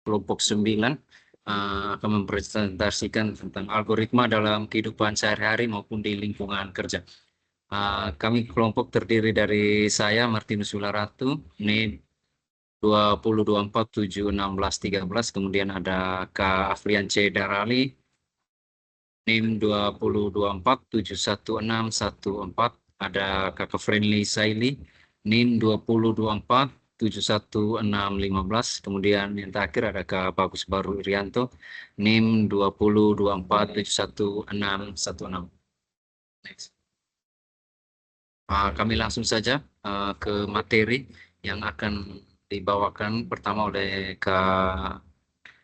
kelompok 9 akan mempresentasikan tentang algoritma dalam kehidupan sehari-hari maupun di lingkungan kerja. Kami kelompok terdiri dari saya, Martinus Wilaratu, NIM 20247613, kemudian ada Kak Afrian C. Darali, NIM 2024716114, ada Kakak Friendly Saili, NIM 2024711615, kemudian yang terakhir ada Kak Bagus Baru Irianto, NIM 2024711616. Next. Kami langsung saja ke materi yang akan dibawakan pertama oleh Kak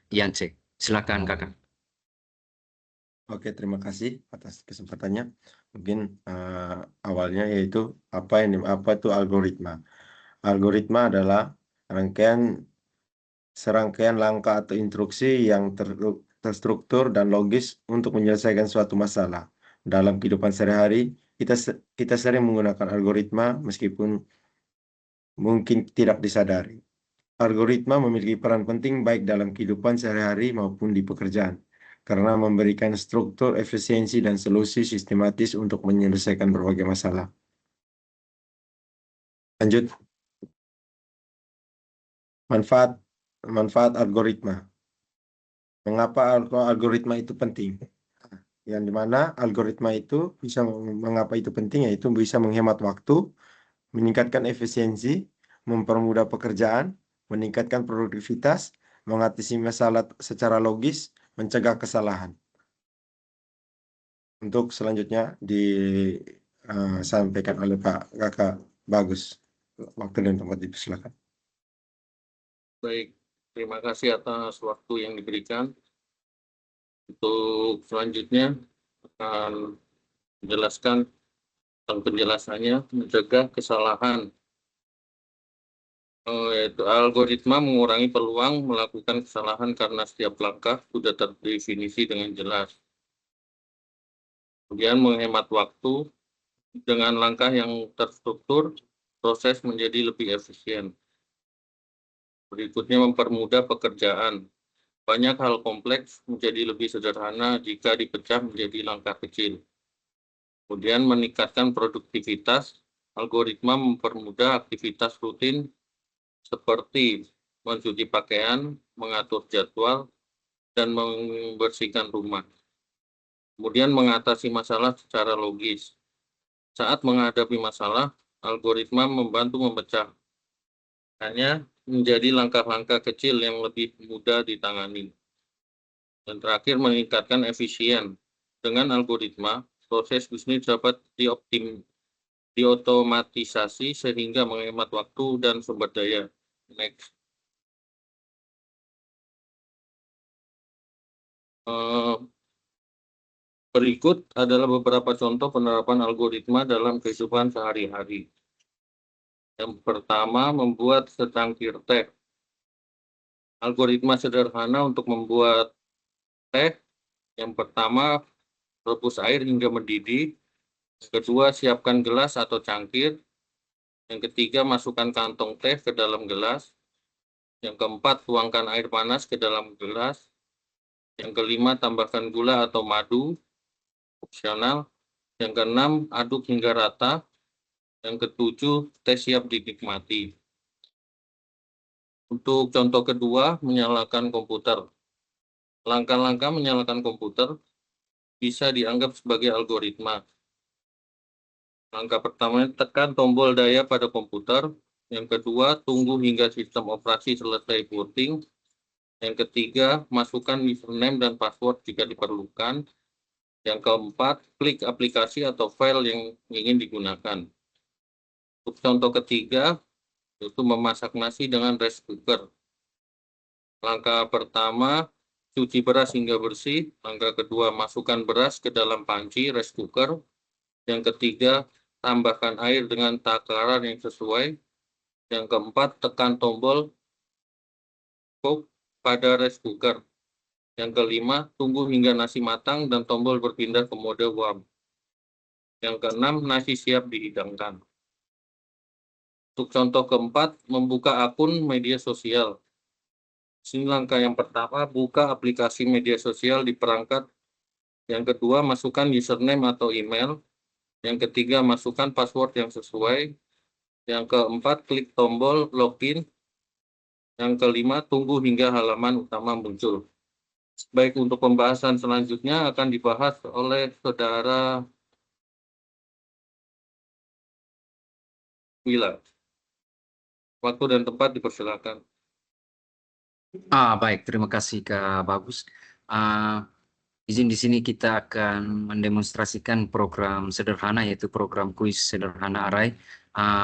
Yance. Silakan Kakak. Oke, terima kasih atas kesempatannya. Mungkin awalnya yaitu apa itu algoritma. Algoritma adalah serangkaian langkah atau instruksi yang terstruktur dan logis untuk menyelesaikan suatu masalah. Dalam kehidupan sehari-hari, kita sering menggunakan algoritma meskipun mungkin tidak disadari. Algoritma memiliki peran penting baik dalam kehidupan sehari-hari maupun di pekerjaan, karena memberikan struktur, efisiensi, dan solusi sistematis untuk menyelesaikan berbagai masalah. Lanjut. Manfaat algoritma. Mengapa algoritma itu penting? Yang dimana algoritma itu mengapa itu penting, yaitu bisa menghemat waktu, meningkatkan efisiensi, mempermudah pekerjaan, meningkatkan produktivitas, mengatasi masalah secara logis, mencegah kesalahan. Untuk selanjutnya disampaikan oleh Pak Kakak Bagus. Waktu dan tempat dipersilakan. Baik, terima kasih atas waktu yang diberikan. Untuk selanjutnya akan menjelaskan tentang penjelasannya mencegah kesalahan. Yaitu algoritma mengurangi peluang melakukan kesalahan karena setiap langkah sudah terdefinisi dengan jelas. Kemudian menghemat waktu, dengan langkah yang terstruktur, proses menjadi lebih efisien. Berikutnya mempermudah pekerjaan. Banyak hal kompleks menjadi lebih sederhana jika dipecah menjadi langkah kecil. Kemudian meningkatkan produktivitas, algoritma mempermudah aktivitas rutin seperti mencuci pakaian, mengatur jadwal, dan membersihkan rumah. Kemudian mengatasi masalah secara logis. Saat menghadapi masalah, algoritma membantu memecahkannya menjadi langkah-langkah kecil yang lebih mudah ditangani. Dan terakhir, meningkatkan efisien. Dengan algoritma, proses bisnis dapat diotomatisasi sehingga menghemat waktu dan sumber daya. Next. Berikut adalah beberapa contoh penerapan algoritma dalam kehidupan sehari-hari. Yang pertama, membuat secangkir teh. Algoritma sederhana untuk membuat teh. Yang pertama, rebus air hingga mendidih. Kedua, siapkan gelas atau cangkir. Yang ketiga, masukkan kantong teh ke dalam gelas. Yang keempat, tuangkan air panas ke dalam gelas. Yang kelima, tambahkan gula atau madu, opsional. Yang keenam, aduk hingga rata. Yang ketujuh, teh siap dinikmati. Untuk contoh kedua, menyalakan komputer. Langkah-langkah menyalakan komputer bisa dianggap sebagai algoritma. Langkah pertama, tekan tombol daya pada komputer. Yang kedua, tunggu hingga sistem operasi selesai booting. Yang ketiga, masukkan username dan password jika diperlukan. Yang keempat, klik aplikasi atau file yang ingin digunakan. Untuk contoh ketiga, yaitu memasak nasi dengan rice cooker. Langkah pertama, cuci beras hingga bersih. Langkah kedua, masukkan beras ke dalam panci rice cooker. Yang ketiga, tambahkan air dengan takaran yang sesuai. Yang keempat, tekan tombol cook pada rice cooker. Yang kelima, tunggu hingga nasi matang dan tombol berpindah ke mode warm. Yang keenam, nasi siap dihidangkan. Untuk contoh keempat, membuka akun media sosial. Sini langkah yang pertama, buka aplikasi media sosial di perangkat. Yang kedua, masukkan username atau email. Yang ketiga, masukkan password yang sesuai. Yang keempat, klik tombol login. Yang kelima, tunggu hingga halaman utama muncul. Baik, untuk pembahasan selanjutnya akan dibahas oleh Saudara Wila. Waktu dan tempat dipersilakan. Baik, terima kasih Kak Bagus. Izin di sini kita akan mendemonstrasikan program sederhana yaitu program kuis sederhana Arai.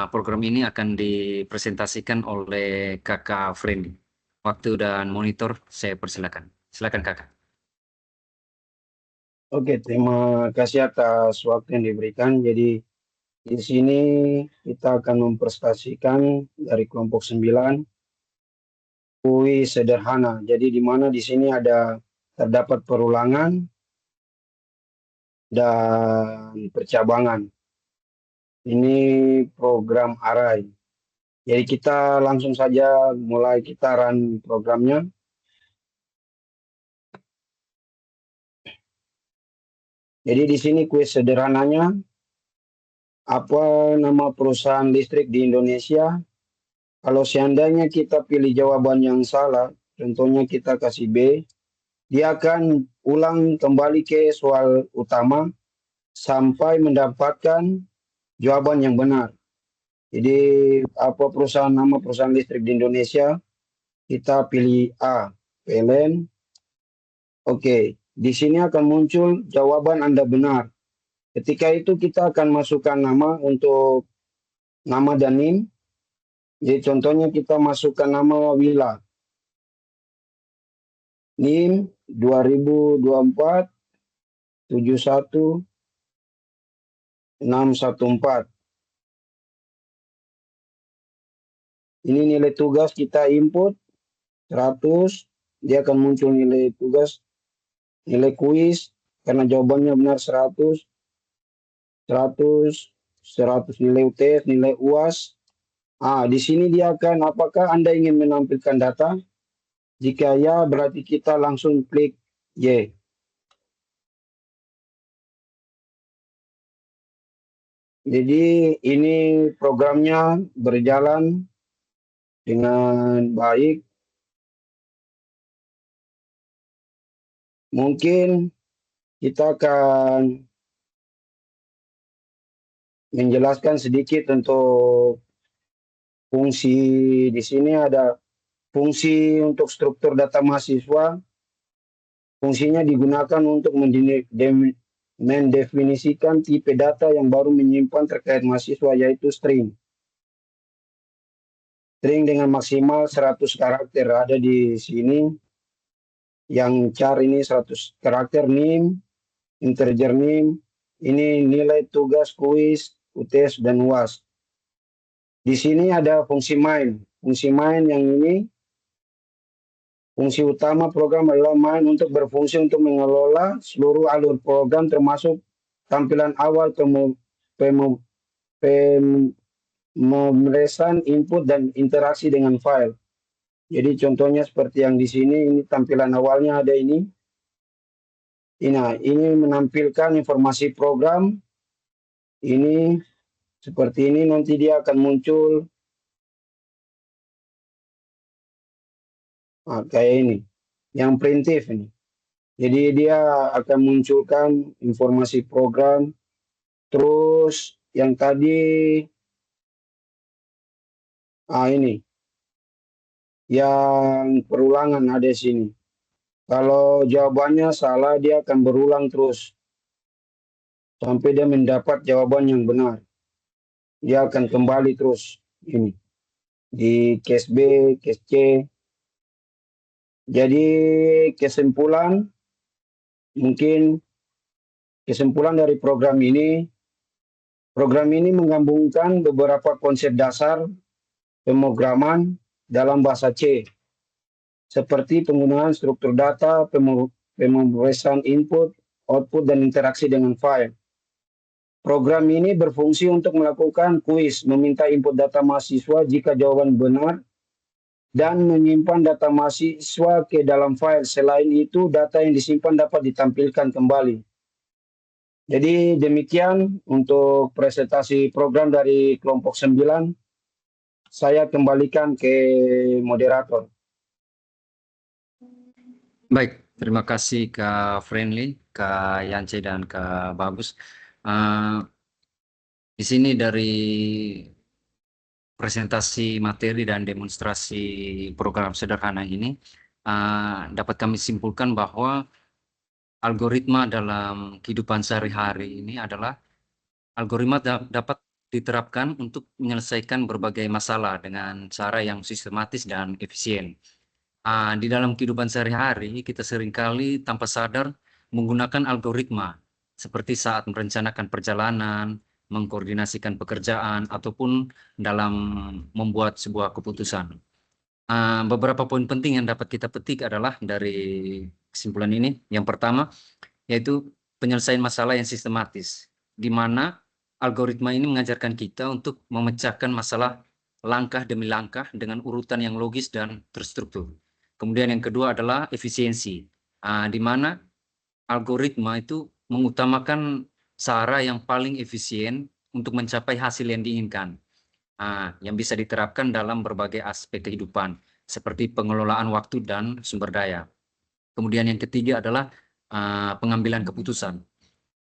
Program ini akan dipresentasikan oleh Kakak Friendly. Waktu dan monitor saya persilakan. Silakan Kakak. Oke, terima kasih atas waktu yang diberikan. Jadi di sini kita akan mempresentasikan dari kelompok 9 kuis sederhana. Jadi di mana di sini terdapat perulangan dan percabangan. Ini program Arai. Jadi kita langsung saja mulai kita run programnya. Jadi di sini kuis sederhananya, apa nama perusahaan listrik di Indonesia? Kalau seandainya kita pilih jawaban yang salah, contohnya kita kasih B, dia akan ulang kembali ke soal utama sampai mendapatkan jawaban yang benar. Jadi apa nama perusahaan listrik di Indonesia? Kita pilih A, PLN. Oke, di sini akan muncul jawaban Anda benar. Ketika itu kita akan masukkan nama untuk nama dan NIM. Jadi contohnya kita masukkan nama Wila. NIM 2024 71 614. Ini nilai tugas kita input 100, dia akan muncul nilai tugas, nilai kuis karena jawabannya benar 100 nilai UTS, nilai UAS. Di sini dia akan apakah Anda ingin menampilkan data? Jika ya, berarti kita langsung klik Y. Jadi ini programnya berjalan dengan baik. Mungkin kita akan menjelaskan sedikit untuk fungsi. Di sini ada fungsi untuk struktur data mahasiswa. Fungsinya digunakan untuk mendefinisikan tipe data yang baru menyimpan terkait mahasiswa, yaitu string. String dengan maksimal 100 karakter ada di sini. Yang char ini 100 karakter, NIM, integer NIM, ini nilai tugas kuis, UTS, dan UAS. Di sini ada fungsi main. Fungsi main yang ini, fungsi utama program adalah main untuk berfungsi untuk mengelola seluruh alur program termasuk tampilan awal, pemeriksaan input dan interaksi dengan file. Jadi contohnya seperti yang di sini, ini tampilan awalnya ada ini. Ini menampilkan informasi program. Ini seperti ini, nanti dia akan muncul kayak ini, yang primitif ini. Jadi dia akan munculkan informasi program. Terus yang tadi ini yang perulangan ada di sini. Kalau jawabannya salah, dia akan berulang terus sampai dia mendapat jawaban yang benar. Dia akan kembali terus ini di case B, case C. Jadi kesimpulan dari program ini menggabungkan beberapa konsep dasar pemrograman dalam bahasa C, seperti penggunaan struktur data, pemrosesan input, output, dan interaksi dengan file. Program ini berfungsi untuk melakukan kuis, meminta input data mahasiswa. Jika jawaban benar, dan menyimpan data mahasiswa ke dalam file. Selain itu, data yang disimpan dapat ditampilkan kembali. Jadi demikian untuk presentasi program dari kelompok 9. Saya kembalikan ke moderator. Baik, terima kasih Kak Friendly, Kak Yance, dan Kak Bagus. Di sini dari presentasi materi dan demonstrasi program sederhana ini dapat kami simpulkan bahwa algoritma dalam kehidupan sehari-hari ini adalah algoritma dapat diterapkan untuk menyelesaikan berbagai masalah dengan cara yang sistematis dan efisien. Di dalam kehidupan sehari-hari, kita seringkali tanpa sadar menggunakan algoritma, seperti saat merencanakan perjalanan, mengkoordinasikan pekerjaan, ataupun dalam membuat sebuah keputusan. Beberapa poin penting yang dapat kita petik adalah dari kesimpulan ini. Yang pertama, yaitu penyelesaian masalah yang sistematis, di mana algoritma ini mengajarkan kita untuk memecahkan masalah langkah demi langkah dengan urutan yang logis dan terstruktur. Kemudian yang kedua adalah efisiensi, di mana algoritma itu mengutamakan cara yang paling efisien untuk mencapai hasil yang diinginkan, yang bisa diterapkan dalam berbagai aspek kehidupan, seperti pengelolaan waktu dan sumber daya. Kemudian yang ketiga adalah pengambilan keputusan.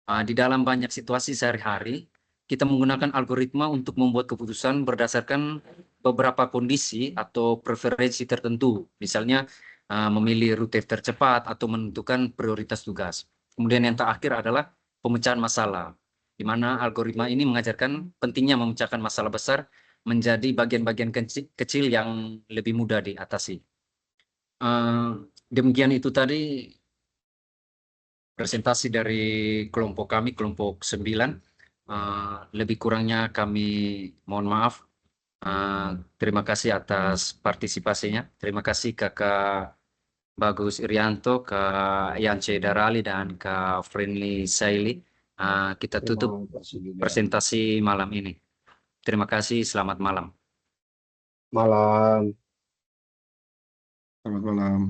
Di dalam banyak situasi sehari-hari, kita menggunakan algoritma untuk membuat keputusan berdasarkan beberapa kondisi atau preferensi tertentu, misalnya memilih rute tercepat atau menentukan prioritas tugas. Kemudian yang terakhir adalah pemecahan masalah, di mana algoritma ini mengajarkan pentingnya memecahkan masalah besar menjadi bagian-bagian kecil yang lebih mudah diatasi. Demikian itu tadi presentasi dari kelompok kami, kelompok 9. Lebih kurangnya kami mohon maaf. Terima kasih atas partisipasinya. Terima kasih Kakak Bagus Irianto, Kak Yance Darali, dan Kak Friendly Saili. Kita tutup presentasi malam ini. Terima kasih, selamat malam. Malam. Selamat malam.